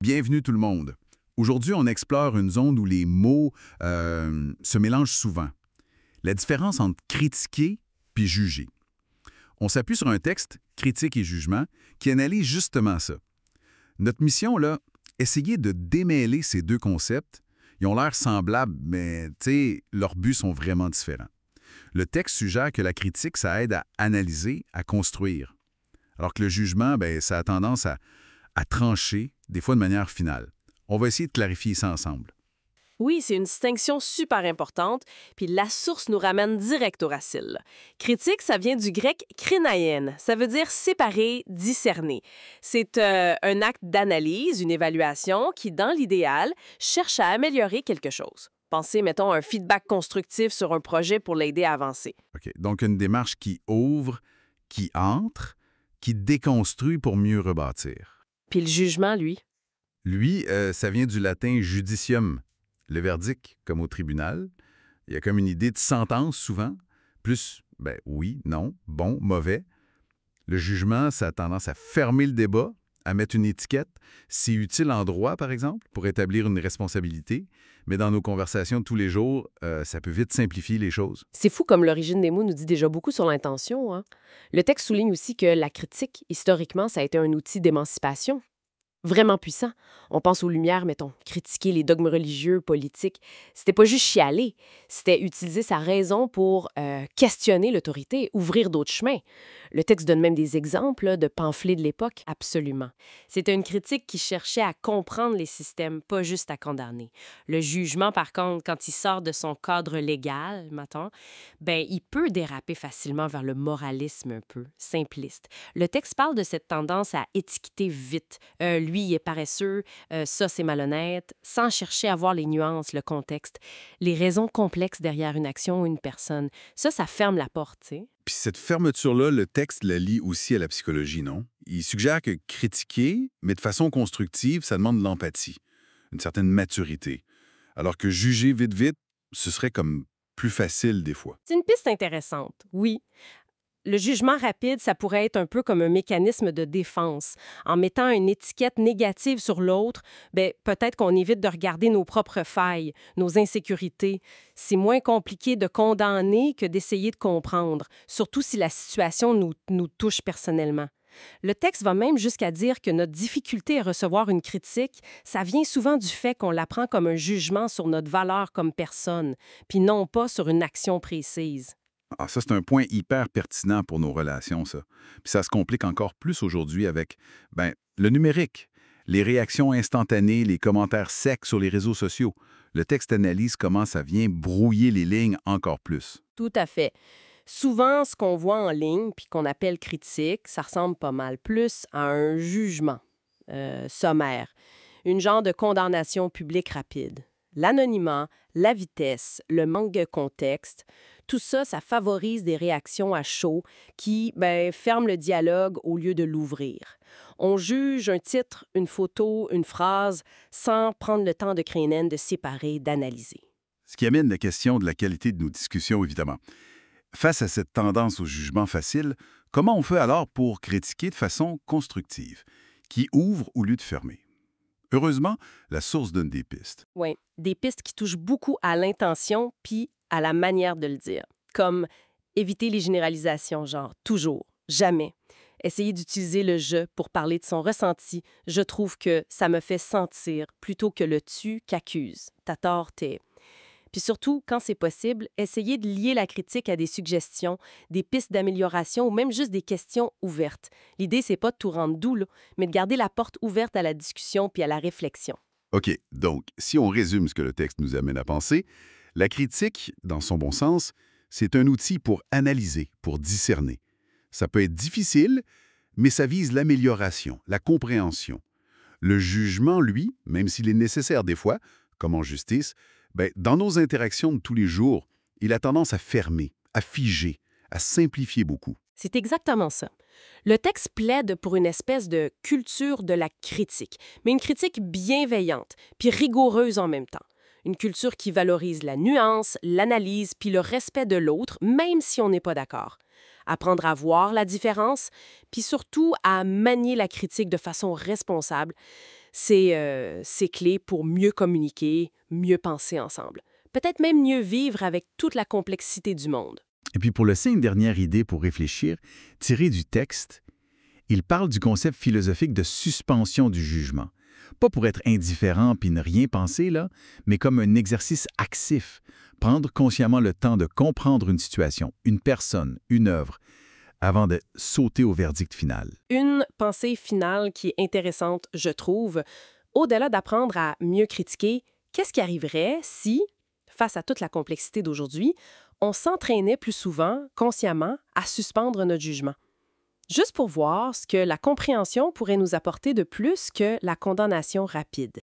Bienvenue tout le monde. Aujourd'hui, on explore une zone où les mots se mélangent souvent. La différence entre critiquer puis juger. On s'appuie sur un texte, Critique et jugement, qui analyse justement ça. Notre mission, là, essayer de démêler ces deux concepts. Ils ont l'air semblables, mais leurs buts sont vraiment différents. Le texte suggère que la critique, ça aide à analyser, à construire. Alors que le jugement, ça a tendance à trancher, des fois de manière finale. On va essayer de clarifier ça ensemble. Oui, c'est une distinction super importante, puis la source nous ramène direct au racine. Critique, ça vient du grec krinaïen, ça veut dire séparer, discerner. C'est un acte d'analyse, une évaluation qui, dans l'idéal, cherche à améliorer quelque chose. Pensez, mettons, un feedback constructif sur un projet pour l'aider à avancer. OK. Donc, une démarche qui ouvre, qui entre, qui déconstruit pour mieux rebâtir. Puis le jugement, lui? Lui, ça vient du latin judicium, le verdict, comme au tribunal. Il y a comme une idée de sentence souvent, plus, oui, non, bon, mauvais. Le jugement, ça a tendance à fermer le débat, à mettre une étiquette. C'est utile en droit, par exemple, pour établir une responsabilité, mais dans nos conversations de tous les jours, ça peut vite simplifier les choses. C'est fou comme l'origine des mots nous dit déjà beaucoup sur l'intention, hein? Le texte souligne aussi que la critique, historiquement, ça a été un outil d'émancipation. Vraiment puissant. On pense aux Lumières, mettons, critiquer les dogmes religieux, politiques. C'était pas juste chialer, c'était utiliser sa raison pour questionner l'autorité, ouvrir d'autres chemins. Le texte donne même des exemples là, de pamphlets de l'époque, absolument. C'était une critique qui cherchait à comprendre les systèmes, pas juste à condamner. Le jugement, par contre, quand il sort de son cadre légal, mettons, il peut déraper facilement vers le moralisme un peu, simpliste. Le texte parle de cette tendance à étiqueter vite. Lui, il est paresseux, ça, c'est malhonnête, sans chercher à voir les nuances, le contexte, les raisons complexes derrière une action ou une personne. Ça ferme la porte, tu sais. Puis cette fermeture-là, le texte la lie aussi à la psychologie, non? Il suggère que critiquer, mais de façon constructive, ça demande de l'empathie, une certaine maturité. Alors que juger vite, ce serait comme plus facile des fois. C'est une piste intéressante, oui. Le jugement rapide, ça pourrait être un peu comme un mécanisme de défense. En mettant une étiquette négative sur l'autre, peut-être qu'on évite de regarder nos propres failles, nos insécurités. C'est moins compliqué de condamner que d'essayer de comprendre, surtout si la situation nous touche personnellement. Le texte va même jusqu'à dire que notre difficulté à recevoir une critique, ça vient souvent du fait qu'on la prend comme un jugement sur notre valeur comme personne, puis non pas sur une action précise. Ah, ça, c'est un point hyper pertinent pour nos relations, ça. Puis ça se complique encore plus aujourd'hui avec le numérique, les réactions instantanées, les commentaires secs sur les réseaux sociaux. Le texte analyse comment ça vient brouiller les lignes encore plus. Tout à fait. Souvent, ce qu'on voit en ligne puis qu'on appelle critique, ça ressemble pas mal plus à un jugement sommaire, une genre de condamnation publique rapide. L'anonymat, la vitesse, le manque de contexte, tout ça, ça favorise des réactions à chaud qui ferment le dialogue au lieu de l'ouvrir. On juge un titre, une photo, une phrase, sans prendre le temps de créer de séparer, d'analyser. Ce qui amène la question de la qualité de nos discussions, évidemment. Face à cette tendance au jugement facile, comment on fait alors pour critiquer de façon constructive, qui ouvre au lieu de fermer? Heureusement, la source donne des pistes. Oui, des pistes qui touchent beaucoup à l'intention puis à la manière de le dire, comme éviter les généralisations, genre toujours, jamais. Essayer d'utiliser le je pour parler de son ressenti. Je trouve que ça me fait sentir plutôt que le tu qu'accuse. T'as tort, t'es. Puis surtout, quand c'est possible, essayer de lier la critique à des suggestions, des pistes d'amélioration ou même juste des questions ouvertes. L'idée, c'est pas de tout rendre doux, là, mais de garder la porte ouverte à la discussion puis à la réflexion. OK, donc, si on résume ce que le texte nous amène à penser, la critique, dans son bon sens, c'est un outil pour analyser, pour discerner. Ça peut être difficile, mais ça vise l'amélioration, la compréhension. Le jugement, lui, même s'il est nécessaire des fois, comme en justice, dans nos interactions de tous les jours, il a tendance à fermer, à figer, à simplifier beaucoup. C'est exactement ça. Le texte plaide pour une espèce de culture de la critique, mais une critique bienveillante, puis rigoureuse en même temps. Une culture qui valorise la nuance, l'analyse, puis le respect de l'autre, même si on n'est pas d'accord. Apprendre à voir la différence, puis surtout à manier la critique de façon responsable. C'est clé pour mieux communiquer, mieux penser ensemble. Peut-être même mieux vivre avec toute la complexité du monde. Et puis pour laisser une dernière idée pour réfléchir, tirée du texte, il parle du concept philosophique de suspension du jugement. Pas pour être indifférent puis ne rien penser, là, mais comme un exercice actif. Prendre consciemment le temps de comprendre une situation, une personne, une œuvre, avant de sauter au verdict final. Une pensée finale qui est intéressante, je trouve, au-delà d'apprendre à mieux critiquer, qu'est-ce qui arriverait si, face à toute la complexité d'aujourd'hui, on s'entraînait plus souvent, consciemment, à suspendre notre jugement? Juste pour voir ce que la compréhension pourrait nous apporter de plus que la condamnation rapide.